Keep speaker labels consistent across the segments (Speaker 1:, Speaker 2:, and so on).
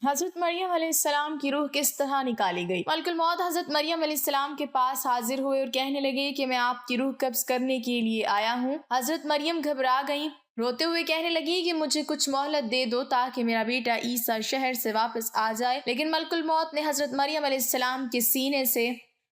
Speaker 1: حضرت مریم علیہ السلام کی روح کس طرح نکالی گئی؟ ملک الموت حضرت مریم علیہ السلام کے پاس حاضر ہوئے اور کہنے لگے کہ میں آپ کی روح قبض کرنے کے لیے آیا ہوں۔ حضرت مریم گھبرا گئیں، روتے ہوئے کہنے لگی کہ مجھے کچھ مہلت دے دو تاکہ میرا بیٹا عیسیٰ شہر سے واپس آ جائے، لیکن ملک الموت نے حضرت مریم علیہ السلام کے سینے سے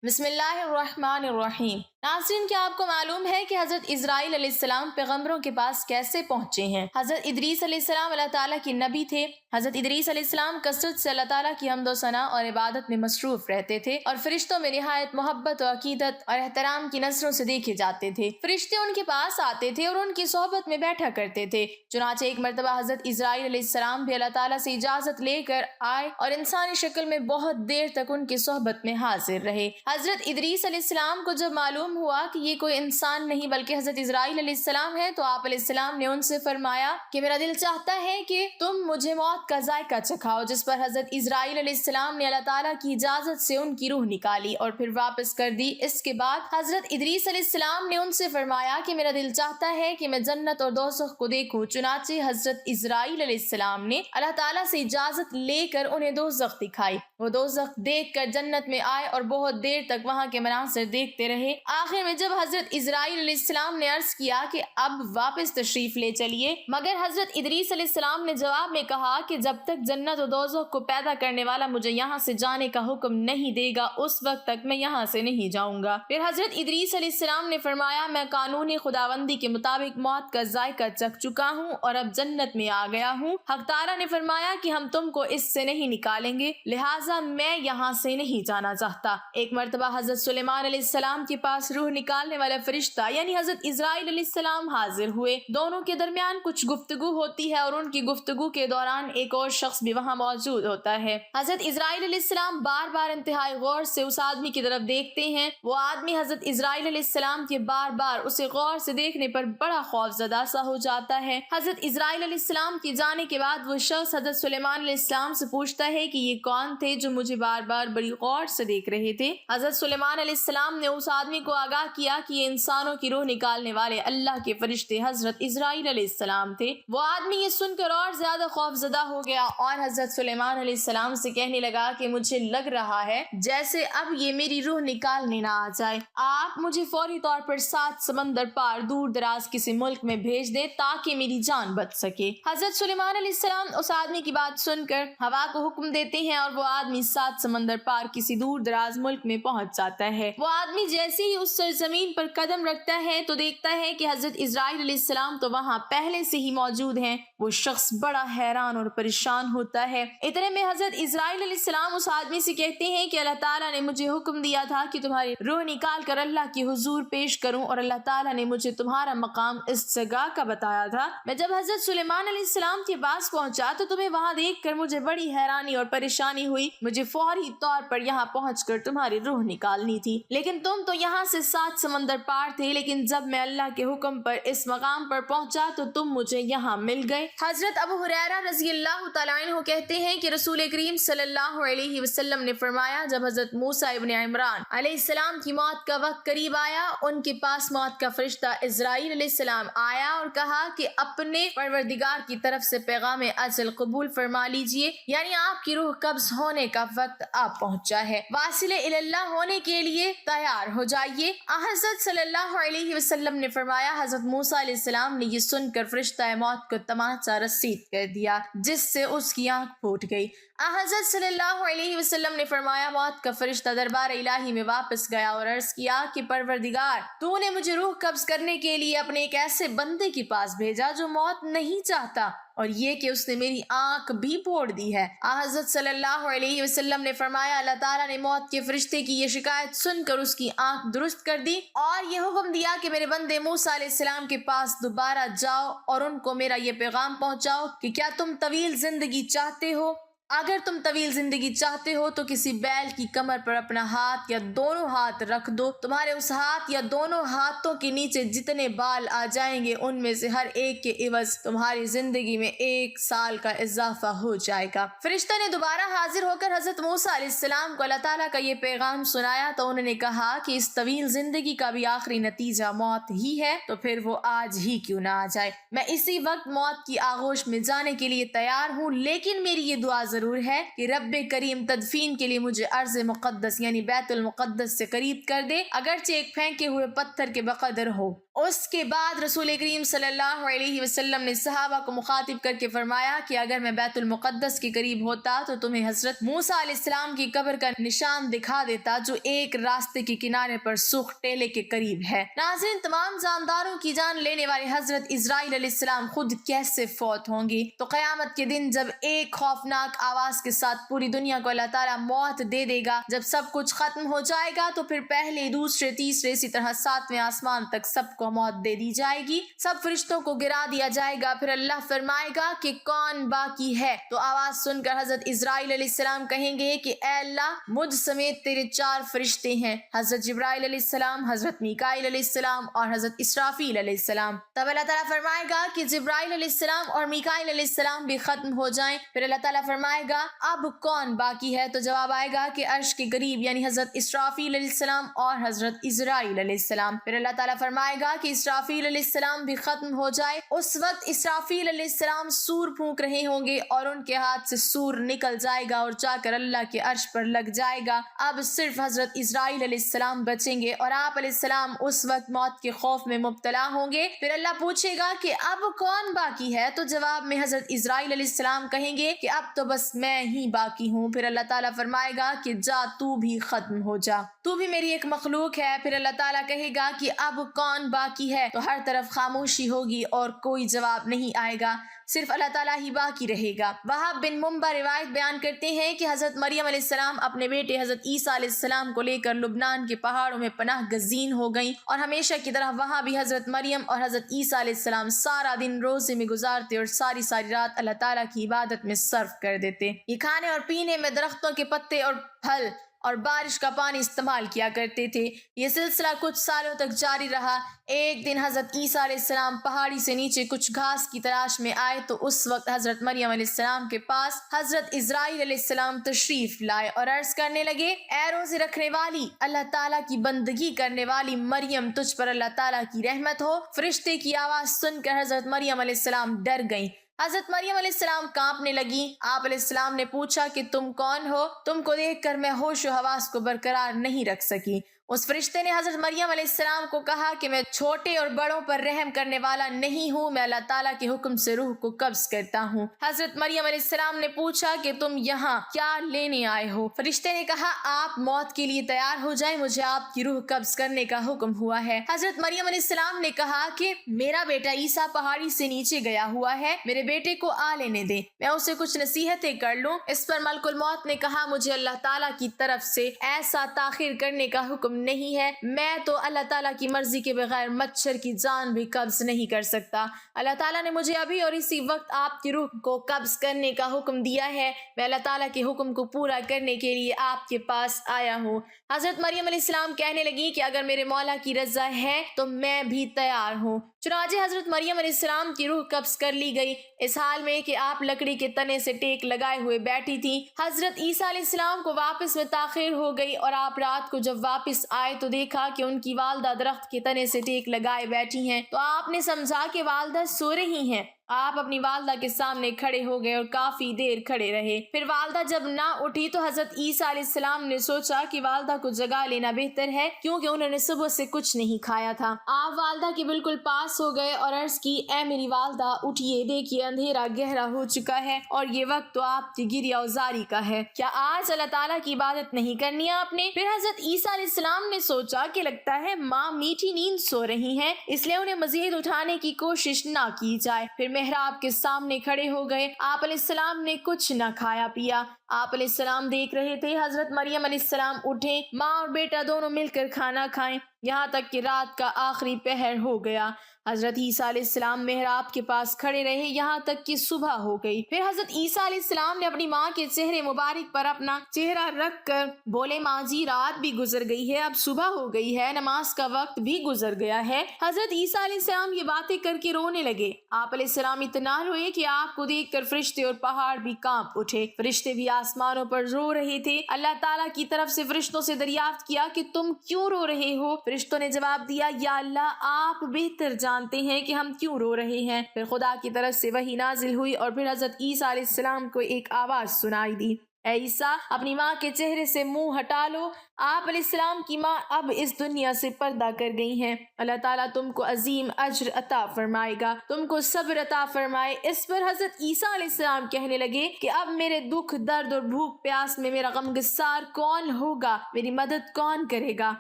Speaker 1: بسم اللہ الرحمن الرحیم۔ ناظرین، کیا آپ کو معلوم ہے کہ حضرت اسرائیل علیہ السلام پیغمبروں کے پاس کیسے پہنچے ہیں؟ حضرت ادریس علیہ السلام اللہ تعالیٰ کے نبی تھے۔ حضرت ادریس علیہ السلام کثرت سے اللہ تعالیٰ کی حمد و ثنا اور عبادت میں مصروف رہتے تھے اور فرشتوں میں نہایت محبت و عقیدت اور احترام کی نظروں سے دیکھے جاتے تھے۔ فرشتے ان کے پاس آتے تھے اور ان کی صحبت میں بیٹھا کرتے تھے۔ چنانچہ ایک مرتبہ حضرت اسرائیل علیہ السلام بھی اللہ تعالیٰ سے اجازت لے کر آئے اور انسانی شکل میں بہت دیر تک ان کی صحبت میں حاضر رہے۔ حضرت ادریس علیہ السلام کو جب معلوم ہوا کہ یہ کوئی انسان نہیں بلکہ حضرت اسرائیل علیہ السلام ہے تو آپ علیہ السلام نے ان سے فرمایا کہ میرا دل چاہتا ہے کہ تم مجھے موت کا ذائقہ چکھاؤ، جس پر حضرت اسرائیل علیہ السلام نے اللہ تعالیٰ کی اجازت سے ان کی روح نکالی اور پھر واپس کر دی۔ اس کے بعد حضرت ادریس علیہ السلام نے ان سے فرمایا کہ میرا دل چاہتا ہے کہ میں جنت اور دوزخ کو دیکھوں، چنانچہ حضرت اسرائیل علیہ السلام نے اللہ تعالیٰ سے اجازت لے کر انہیں دوزخ دکھائی۔ وہ دوزخ دیکھ کر جنت میں آئے اور بہت دیر تک وہاں کے مناظر دیکھتے رہے۔ آخر میں جب حضرت اسرائیل علیہ السلام نے عرض کیا کہ اب واپس تشریف لے چلیے، مگر حضرت ادریس علیہ السلام نے جواب میں کہا کہ جب تک جنت و دوزخ کو پیدا کرنے والا مجھے یہاں سے جانے کا حکم نہیں دے گا اس وقت تک میں یہاں سے نہیں جاؤں گا۔ پھر حضرت ادریس علیہ السلام نے فرمایا میں قانون خداوندی کے مطابق موت کا ذائقہ چکھ چکا ہوں اور اب جنت میں آ گیا ہوں۔ حق تعالیٰ نے فرمایا کہ ہم تم کو اس سے نہیں نکالیں گے، لہٰذا میں یہاں سے نہیں جانا چاہتا۔ ایک مرتبہ حضرت سلیمان علیہ السلام کے پاس روح نکالنے والا فرشتہ یعنی حضرت اسرائیل علیہ السلام حاضر ہوئے۔ دونوں کے درمیان کچھ گفتگو ہوتی ہے اور ان کی گفتگو کے دوران ایک اور شخص بھی وہاں موجود ہوتا ہے۔ حضرت اسرائیل علیہ السلام بار بار انتہائی غور سے اس آدمی کی طرف دیکھتے ہیں۔ وہ آدمی حضرت اسرائیل علیہ السلام کے بار بار اسے غور سے دیکھنے پر بڑا خوف زدہ سا ہو جاتا ہے۔ حضرت اسرائیل علیہ السلام کے جانے کے بعد وہ شخص حضرت سلیمان علیہ السلام سے پوچھتا ہے کہ یہ کون تھے جو مجھے بار بار بڑی غور سے دیکھ رہے تھے؟ حضرت سلیمان علیہ السلام نے اس آدمی کو آگاہ کیا کہ یہ انسانوں کی روح نکالنے والے اللہ کے فرشتے حضرت اسرائیل علیہ السلام تھے۔ وہ آدمی یہ سن کر اور زیادہ خوف زدہ ہو گیا اور حضرت سلیمان علیہ السلام سے کہنے لگا کہ مجھے لگ رہا ہے جیسے اب یہ میری روح نکالنے نہ آ جائے، آپ مجھے فوری طور پر 7 سمندر پار دور دراز کسی ملک میں بھیج دیں تاکہ میری جان بچ سکے۔ حضرت سلیمان علیہ السلام اس آدمی کی بات سن کر ہوا کو حکم دیتے ہیں اور وہ آدمی 7 سمندر پار کسی دور دراز ملک میں پہنچ جاتا ہے۔ وہ آدمی جیسے ہی اس سرزمین پر قدم رکھتا ہے تو دیکھتا ہے کہ حضرت اسرائیل علیہ السلام تو وہاں پہلے سے ہی موجود ہیں۔ وہ شخص بڑا حیران اور پریشان ہوتا ہے۔ اتنے میں حضرت اسرائیل علیہ السلام اس آدمی سے کہتے ہیں کہ اللہ تعالیٰ نے مجھے حکم دیا تھا کہ تمہاری روح نکال کر اللہ کی حضور پیش کروں اور اللہ تعالیٰ نے مجھے تمہارا مقام اس جگہ کا بتایا تھا۔ میں جب حضرت سلیمان علیہ السلام کے پاس پہنچا تو تمہیں وہاں دیکھ کر مجھے بڑی حیرانی اور پریشانی ہوئی۔ مجھے فوری طور پر یہاں پہنچ کر تمہاری روح نکالنی تھی، لیکن تم تو یہاں سے 7 سمندر پار تھے، لیکن جب میں اللہ کے حکم پر اس مقام پر پہنچا تو تم مجھے یہاں مل گئے۔ حضرت ابو ہریرہ رضی اللہ تعالیٰ عنہ کہتے ہیں کہ رسول کریم صلی اللہ علیہ وسلم نے فرمایا جب حضرت موسیٰ ابن عمران علیہ السلام کی موت کا وقت قریب آیا، ان کے پاس موت کا فرشتہ اسرائیل علیہ السلام آیا اور کہا کہ اپنے پروردگار کی طرف سے پیغام اجل قبول فرما لیجئے، یعنی آپ کی روح قبض ہونے کا وقت آ پہنچا ہے، واصل اللہ ہونے کے لیے تیار ہو جائیے۔ حضرت صلی اللہ علیہ وسلم نے فرمایا حضرت موسیٰ علیہ السلام نے یہ سن کر فرشتہ موت کو تمانچہ رسید کر دیا جس سے اس کی آنکھ پھوٹ گئی۔ حضرت صلی اللہ علیہ وسلم نے فرمایا موت کا فرشتہ دربار الہی میں واپس گیا اور عرض کیا کہ پروردگار، تو نے مجھے روح قبض کرنے کے لیے اپنے ایک ایسے بندے کے پاس بھیجا جو موت نہیں چاہتا اور یہ کہ اس نے میری آنکھ بھی پھوڑ دی ہے۔ حضرت صلی اللہ علیہ وسلم نے فرمایا اللہ تعالیٰ نے موت کے فرشتے کی یہ شکایت سن کر اس کی آنکھ درست کر دی اور یہ حکم دیا کہ میرے بندے موسیٰ علیہ السلام کے پاس دوبارہ جاؤ اور ان کو میرا یہ پیغام پہنچاؤ کہ کیا تم طویل زندگی چاہتے ہو؟ اگر تم طویل زندگی چاہتے ہو تو کسی بیل کی کمر پر اپنا ہاتھ یا دونوں ہاتھ رکھ دو، تمہارے اس ہاتھ یا دونوں ہاتھوں کے نیچے جتنے بال آ جائیں گے ان میں سے ہر ایک کے عوض تمہاری زندگی میں 1 سال کا اضافہ ہو جائے گا۔ فرشتہ نے دوبارہ حاضر ہو کر حضرت موسیٰ علیہ السلام کو اللہ تعالیٰ کا یہ پیغام سنایا تو انہوں نے کہا کہ اس طویل زندگی کا بھی آخری نتیجہ موت ہی ہے، تو پھر وہ آج ہی کیوں نہ آ جائے۔ میں اسی وقت موت کی آغوش میں جانے کے لیے تیار ہوں، لیکن میری یہ دعا ضرور ہے کہ رب کریم تدفین کے لیے مجھے ارض مقدس یعنی بیت المقدس سے قریب کر دے، اگرچہ ایک پھینکے ہوئے پتھر کے بقدر ہو۔ اس کے بعد رسول کریم صلی اللہ علیہ وسلم نے صحابہ کو مخاطب کر کے فرمایا کہ اگر میں بیت المقدس کے قریب ہوتا تو تمہیں حضرت موسیٰ علیہ السلام کی قبر کا نشان دکھا دیتا جو ایک راستے کے کنارے پر سرخ ٹیلے کے قریب ہے۔ ناظرین، تمام جانداروں کی جان لینے والے حضرت اسرائیل علیہ السلام خود کیسے فوت ہوں گی؟ تو قیامت کے دن جب ایک خوفناک آواز کے ساتھ پوری دنیا کو اللہ تعالیٰ موت دے دے گا، جب سب کچھ ختم ہو جائے گا تو پھر پہلے، دوسرے، تیسرے، اسی طرح 7ویں آسمان تک سب کو موت دے دی جائے گی، سب فرشتوں کو گرا دیا جائے گا۔ پھر اللہ فرمائے گا کہ کون باقی ہے؟ تو آواز سن کر حضرت اسرائیل علیہ السلام کہیں گے کہ اے اللہ، مجھ سمیت تیرے 4 فرشتے ہیں، حضرت جبرائیل علیہ السلام، حضرت میکائیل علیہ السلام اور حضرت اسرافیل علیہ السلام۔ تب اللہ تعالیٰ فرمائے گا کہ جبرائیل علیہ السلام اور میکائیل علیہ السلام بھی ختم ہو جائیں۔ پھر اللہ تعالیٰ فرمائے گا اب کون باقی ہے؟ تو جواب آئے گا کہ عرش کے قریب یعنی حضرت اسرافیل علیہ السلام اور حضرت اسرائیل علیہ السلام۔ پھر اللہ تعالیٰ فرمائے گا کہ اسرافیل علیہ السلام بھی ختم ہو جائے۔ اس وقت اسرافیل علیہ السلام سور پھونک رہے ہوں گے اور ان کے ہاتھ سے سور نکل جائے گا اور جا کر اللہ کے عرش پر لگ جائے گا۔ اب صرف حضرت اسرائیل علیہ السلام بچیں گے اور آپ علیہ السلام اس وقت موت کے خوف میں مبتلا ہوں گے۔ پھر اللہ پوچھے گا کہ اب کون باقی ہے؟ تو جواب میں حضرت اسرائیل علیہ السلام کہیں گے کہ اب تو بس میں ہی باقی ہوں۔ پھر اللہ تعالیٰ فرمائے گا کہ جا، تو بھی ختم ہو جا، تو بھی میری ایک مخلوق ہے۔ پھر اللہ تعالیٰ کہے گا کہ اب کون باقی ہے؟ تو ہر طرف خاموشی ہوگی اور کوئی جواب نہیں آئے گا، صرف اللہ تعالیٰ ہی باقی رہے گا۔ وہاب بن منبع روایت بیان کرتے ہیں کہ حضرت مریم علیہ السلام اپنے بیٹے حضرت عیسیٰ علیہ السلام کو لے کر لبنان کے پہاڑوں میں پناہ گزین ہو گئیں، اور ہمیشہ کی طرح وہاں بھی حضرت مریم اور حضرت عیسیٰ علیہ السلام سارا دن روزے میں گزارتے اور ساری رات اللہ تعالیٰ کی عبادت میں صرف کر دیتے۔ یہ کھانے اور پینے میں درختوں کے پتے اور پھل اور بارش کا پانی استعمال کیا کرتے تھے۔ یہ سلسلہ کچھ سالوں تک جاری رہا۔ ایک دن حضرت عیسیٰ علیہ السلام پہاڑی سے نیچے کچھ گھاس کی تلاش میں آئے تو اس وقت حضرت مریم علیہ السلام کے پاس حضرت اسرائیل علیہ السلام تشریف لائے اور عرض کرنے لگے، اے روزے رکھنے والی، اللہ تعالیٰ کی بندگی کرنے والی مریم، تجھ پر اللہ تعالیٰ کی رحمت ہو۔ فرشتے کی آواز سن کر حضرت مریم علیہ السلام ڈر گئیں۔ حضرت مریم علیہ السلام کانپنے لگی۔ آپ علیہ السلام نے پوچھا کہ تم کون ہو؟ تم کو دیکھ کر میں ہوش و حواس کو برقرار نہیں رکھ سکی۔ اس فرشتے نے حضرت مریم علیہ السلام کو کہا کہ میں چھوٹے اور بڑوں پر رحم کرنے والا نہیں ہوں، میں اللہ تعالیٰ کے حکم سے روح کو قبض کرتا ہوں۔ حضرت مریم علیہ السلام نے پوچھا کہ تم یہاں کیا لینے آئے ہو؟ فرشتے نے کہا، آپ موت کے لیے تیار ہو جائیں، مجھے آپ کی روح قبض کرنے کا حکم ہوا ہے۔ حضرت مریم علیہ السلام نے کہا کہ میرا بیٹا عیسیٰ پہاڑی سے نیچے گیا ہوا ہے، میرے بیٹے کو آ لینے دیں، میں اسے کچھ نصیحتیں کر لوں۔ اس پر ملک الموت نے کہا، مجھے اللہ تعالیٰ کی طرف سے ایسا تاخیر کرنے کا حکم نہیں ہے، میں تو اللہ تعالیٰ کی مرضی کے بغیر مچھر کی جان بھی قبض نہیں کر سکتا۔ اللہ تعالیٰ نے مجھے ابھی اور اسی وقت آپ کی روح کو قبض کرنے کا حکم دیا ہے، میں اللہ تعالیٰ کے حکم کو پورا کرنے کے لیے آپ کے پاس آیا ہوں۔ حضرت مریم علیہ السلام کہنے لگی کہ اگر میرے مولا کی رضا ہے تو میں بھی تیار ہوں۔ چنانچہ حضرت مریم علیہ السلام کی روح قبض کر لی گئی، اس حال میں کہ آپ لکڑی کے تنے سے ٹیک لگائے ہوئے بیٹھی تھی۔ حضرت عیسیٰ علیہ السلام کو واپس میں تاخیر ہو گئی اور آپ رات کو جب واپس آئے تو دیکھا کہ ان کی والدہ درخت کے تنے سے ٹیک لگائے بیٹھی ہیں، تو آپ نے سمجھا کہ والدہ سو رہی ہیں۔ آپ اپنی والدہ کے سامنے کھڑے ہو گئے اور کافی دیر کھڑے رہے۔ پھر والدہ جب نہ اٹھی تو حضرت عیسیٰ علیہ السلام نے سوچا کہ والدہ کو جگا لینا بہتر ہے، کیونکہ انہوں نے صبح سے کچھ نہیں کھایا تھا۔ آپ والدہ کے بالکل پاس ہو گئے اور عرض کی، اے میری والدہ، اٹھیے، دیکھیے اندھیرا گہرا ہو چکا ہے اور یہ وقت تو آپ کی گریہ وزاری کا ہے، کیا آج اللہ تعالیٰ کی عبادت نہیں کرنی آپ نے؟ پھر حضرت عیسیٰ علیہ السلام نے سوچا کہ لگتا ہے ماں میٹھی نیند سو رہی ہیں، اس لیے انہیں مزید اٹھانے کی کوشش نہ کی جائے۔ پھر محراب کے سامنے کھڑے ہو گئے۔ آپ علیہ السلام نے کچھ نہ کھایا پیا، آپ علیہ السلام دیکھ رہے تھے حضرت مریم علیہ السلام اٹھیں، ماں اور بیٹا دونوں مل کر کھانا کھائیں، یہاں تک کہ رات کا آخری پہر ہو گیا۔ حضرت عیسیٰ علیہ السلام محراب کے پاس کھڑے رہے یہاں تک کہ صبح ہو گئی۔ پھر حضرت عیسیٰ علیہ السلام نے اپنی ماں کے چہرے مبارک پر اپنا چہرہ رکھ کر بولے، ماں جی، رات بھی گزر گئی ہے، اب صبح ہو گئی ہے، نماز کا وقت بھی گزر گیا ہے۔ حضرت عیسیٰ علیہ السلام یہ باتیں کر کے رونے لگے۔ آپ علیہ السلام اتنا روئے کہ آپ کو دیکھ کر فرشتے اور پہاڑ بھی کانپ اٹھے۔ فرشتے بھی آسمانوں پر رو رہے تھے۔ اللہ تعالیٰ کی طرف سے فرشتوں سے دریافت کیا کہ تم کیوں رو رہے ہو؟ فرشتوں نے جواب دیا یا اللہ آپ بہتر جانتے ہیں کہ ہم کیوں رو رہے ہیں۔ پھر خدا کی طرف سے وحی نازل ہوئی اور پھر حضرت عیسیٰ علیہ السلام کو ایک آواز سنائی دی، اے عیسیٰ اپنی ماں کے چہرے سے منہ ہٹا لو، آپ علیہ السلام کی ماں اب اس دنیا سے پردہ کر گئی ہیں، اللہ تعالیٰ تم کو عظیم اجر عطا فرمائے گا، تم کو صبر عطا فرمائے۔ اس پر حضرت عیسیٰ علیہ السلام کہنے لگے کہ اب میرے دکھ درد اور بھوک پیاس میں میرا غمگسار کون ہوگا، میری مدد کون کرے گا؟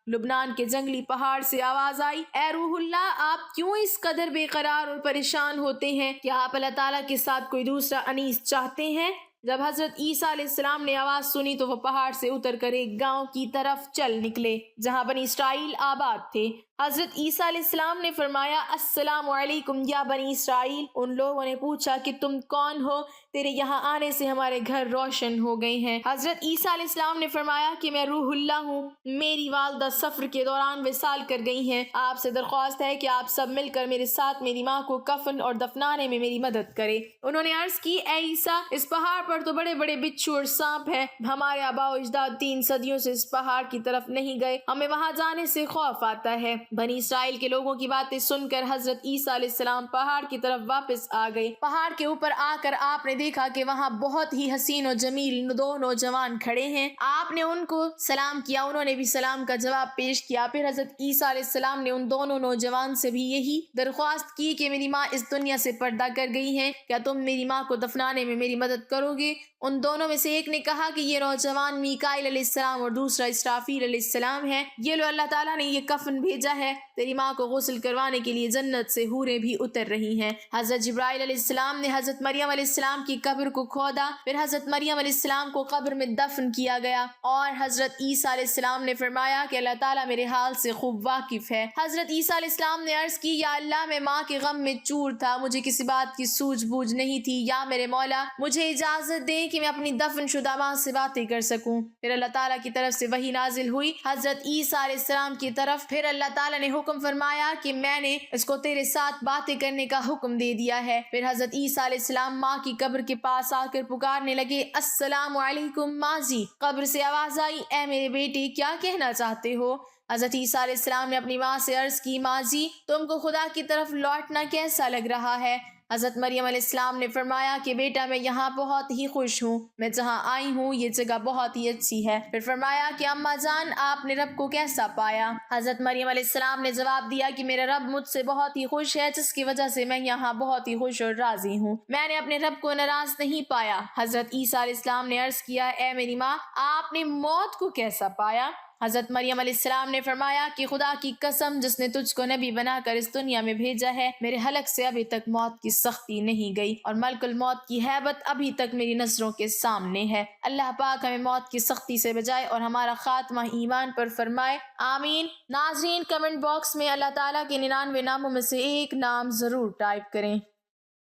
Speaker 1: لبنان کے جنگلی پہاڑ سے آواز آئی، اے روح اللہ آپ کیوں اس قدر بے قرار اور پریشان ہوتے ہیں؟ کیا آپ اللہ تعالیٰ کے ساتھ کوئی دوسرا انیس چاہتے ہیں؟ جب حضرت عیسیٰ علیہ السلام نے آواز سنی تو وہ پہاڑ سے اتر کر ایک گاؤں کی طرف چل نکلے جہاں بنی اسرائیل آباد تھے۔ حضرت عیسیٰ علیہ السلام نے فرمایا، السلام علیکم یا بنی اسرائیل۔ ان لوگوں نے پوچھا کہ تم کون ہو؟ تیرے یہاں آنے سے ہمارے گھر روشن ہو گئے ہیں۔ حضرت عیسیٰ علیہ السلام نے فرمایا کہ میں روح اللہ ہوں، میری والدہ سفر کے دوران وصال کر گئی ہیں، آپ سے درخواست ہے کہ آپ سب مل کر میرے ساتھ میری ماں کو کفن اور دفنانے میں میری مدد کرے۔ انہوں نے عرض کی، اے عیسیٰ اس پہاڑ پر تو بڑے بڑے بچھو اور سانپ ہیں، ہمارے آباء و اجداد 3 صدیوں سے اس پہاڑ کی طرف نہیں گئے، ہمیں وہاں جانے سے خوف آتا ہے۔ بنی اسرائیل کے لوگوں کی باتیں سن کر حضرت عیسیٰ علیہ السلام پہاڑ کی طرف واپس آ گئے۔ پہاڑ کے اوپر آ کر آپ نے دیکھا کہ وہاں بہت ہی حسین و جمیل 2 نوجوان کھڑے ہیں۔ آپ نے ان کو سلام کیا، انہوں نے بھی سلام کا جواب پیش کیا۔ پھر حضرت عیسیٰ علیہ السلام نے ان دونوں نوجوان سے بھی یہی درخواست کی کہ میری ماں اس دنیا سے پردہ کر گئی ہے، کیا تم میری ماں کو دفنانے میں میری مدد کرو گے؟ ان دونوں میں سے ایک نے کہا کہ یہ نوجوان میکائیل علیہ السلام اور دوسرا اسرافیل علیہ السلام ہے، یہ لو اللہ تعالیٰ نے یہ کفن بھیجا ہے، تیری ماں کو غسل کروانے کے لیے جنت سے حوریں بھی اتر رہی ہیں۔ حضرت جبرائیل علیہ السلام نے حضرت مریم علیہ السلام کی قبر کو کھودا، پھر حضرت مریم علیہ السلام کو قبر میں دفن کیا گیا، اور حضرت عیسیٰ علیہ السلام نے فرمایا کہ اللہ تعالیٰ میرے حال سے خوب واقف ہے۔ حضرت عیسیٰ علیہ السلام نے عرض کی، یا اللہ میں ماں کے غم میں چور تھا، مجھے کسی بات کی سوجھ بوجھ نہیں تھی، یا میرے مولا مجھے اجازت دیں کہ میں اپنی دفن شدہ ماں سے باتیں کر سکوں۔ پھر اللہ تعالیٰ کی طرف سے وحی نازل ہوئی حضرت عیسیٰ علیہ السلام کی طرف، پھر اللہ تعالیٰ نے حکم فرمایا کہ میں نے اس کو تیرے ساتھ باتیں کرنے کا حکم دے دیا ہے۔ پھر حضرت عیسیٰ علیہ السلام ماں کی قبر کے پاس آ کر پکارنے لگے، السلام علیکم ماں جی۔ قبر سے آواز آئی، اے میرے بیٹے کیا کہنا چاہتے ہو؟ حضرت عیسیٰ علیہ السلام نے اپنی ماں سے عرض کی، ماں جی تم کو خدا کی طرف لوٹنا کیسا لگ رہا ہے؟ حضرت مریم علیہ السلام نے فرمایا کہ بیٹا میں یہاں بہت ہی خوش ہوں، میں جہاں آئی ہوں یہ جگہ بہت ہی اچھی ہے۔ پھر فرمایا کہ اماں جان آپ نے رب کو کیسا پایا؟ حضرت مریم علیہ السلام نے جواب دیا کہ میرا رب مجھ سے بہت ہی خوش ہے، جس کی وجہ سے میں یہاں بہت ہی خوش اور راضی ہوں، میں نے اپنے رب کو ناراض نہیں پایا۔ حضرت عیسیٰ علیہ السلام نے عرض کیا، اے میری ماں آپ نے موت کو کیسا پایا؟ حضرت مریم علیہ السلام نے فرمایا کہ خدا کی قسم جس نے تجھ کو نبی بنا کر اس دنیا میں بھیجا ہے، میرے حلق سے ابھی تک موت کی سختی نہیں گئی اور ملک الموت کی ہیبت ابھی تک میری نظروں کے سامنے ہے۔ اللہ پاک ہمیں موت کی سختی سے بچائے اور ہمارا خاتمہ ایمان پر فرمائے، آمین۔ ناظرین کمنٹ باکس میں اللہ تعالیٰ کے 99 ناموں میں سے ایک نام ضرور ٹائپ کریں۔